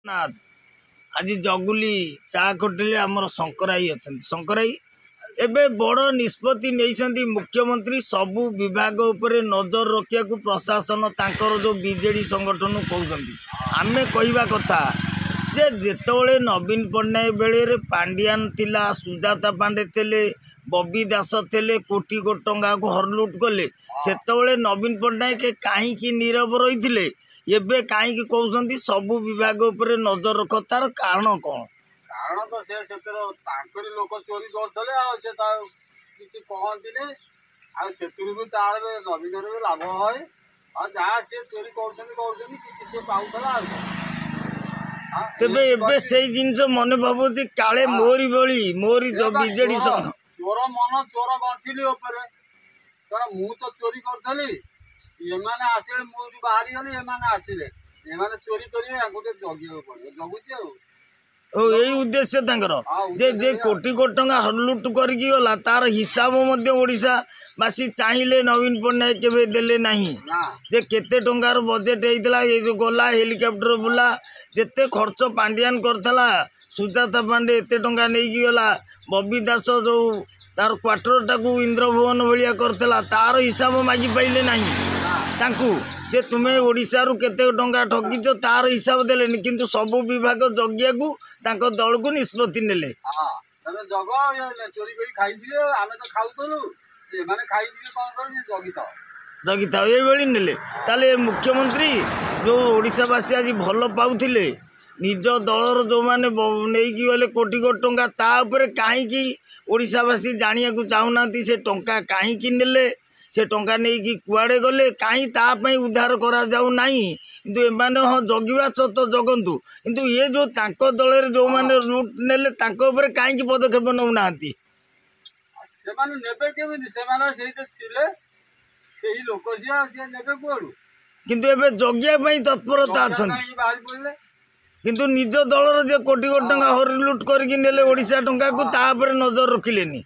ना आज जगुली चा कोटेले आमर शंकराई अच्छा शंकराई एबे बड़ निष्पत्ति नहीं मुख्यमंत्री सबू विभाग उपरे नजर रखा प्रशासन तांकर जो बीजेडी संगठन कहते आमे कहवा कथा जे जेतोले नवीन पट्टनायक बेले पांडियान थिला सुजाता पांडे थे बबी दास थे कोटी कोटी टंका को हरलुट कले सेतोले नवीन पट्टनायक कहीं नीरव रही एबे कहीं कहते सबू विभाग उपरे नजर रख तार कारण कौन कारण तो से लोक चोरी करते किसी कहती भी तार नवीन भी लाभ है जहाँ सी चोरी कर पाला तेबे एबे से जिनस मन भावुची काले मोरी बड़ी मोरी जो बीजेडी चोर मन चोर गंठिली मु तो चोरी करी एमाने आसिले मुझे बाहरी गली एमाने आसिले एमाने चोरी करिवे गोटे जगिया पड़े जगुची ओ यही उद्देश्य तांकर जे जे कोटी कोटी टंका हरलुट करकी गला तार हिसाब मध्य ओडिशा बासी चाहिए नवीन पट्टनायक केबे देले नहीं जे केते टंकार बजेट हेइतला ए जो गला हेलिकॉप्टर बुला जेते खर्च पांडियान करथला सुजाता पांडे एते टंका नेकी गला बबी दास जो तार क्वार्टर टाकू इंद्रभुवन भलिया करथला तार हिसाब मागी पाइले नहीं तांकू जे तुमे ओडिशा रु केते टंका ठगिच तार हिसाब देलेनी किंतु सबु विभाग जगिया को तांको दल को निष्पत्ति नेले तमे जग चोरी करी खाइ जिए आमे तो खाउतलु ए माने खाइ जिए कोन करनी जगिता जगिता ए बेली नेले ताले मुख्यमंत्री जो ओडिशावासी आज भल पाउथिले निज दलर जो माने नेकी गले कोटी कोटी टंका ता ऊपर काहेकि ओडिशावासी जानिया को चाहुनांती से टंका काहेकि नेले से टंका नेकी कुआडे गले काहे ता पई उद्धार करा जाऊ नाही किंतु एमाने हाँ जगिवा तो जगंतु किंतु ये जो तांको दलर जो माने लूट नेले तांको ऊपर काहेकि पदक्षेप नौ नांती से माने नेबे केमिति से माने सेही थिले सेही लोक से नेबे कोडू किंतु एबे जगिया पई तत्परता अछंती किंतु निज दलर जे कोटी कोटी टंका हर लुट करके नेले ओडिशा टंका को ता पर नजर रखिलेनी।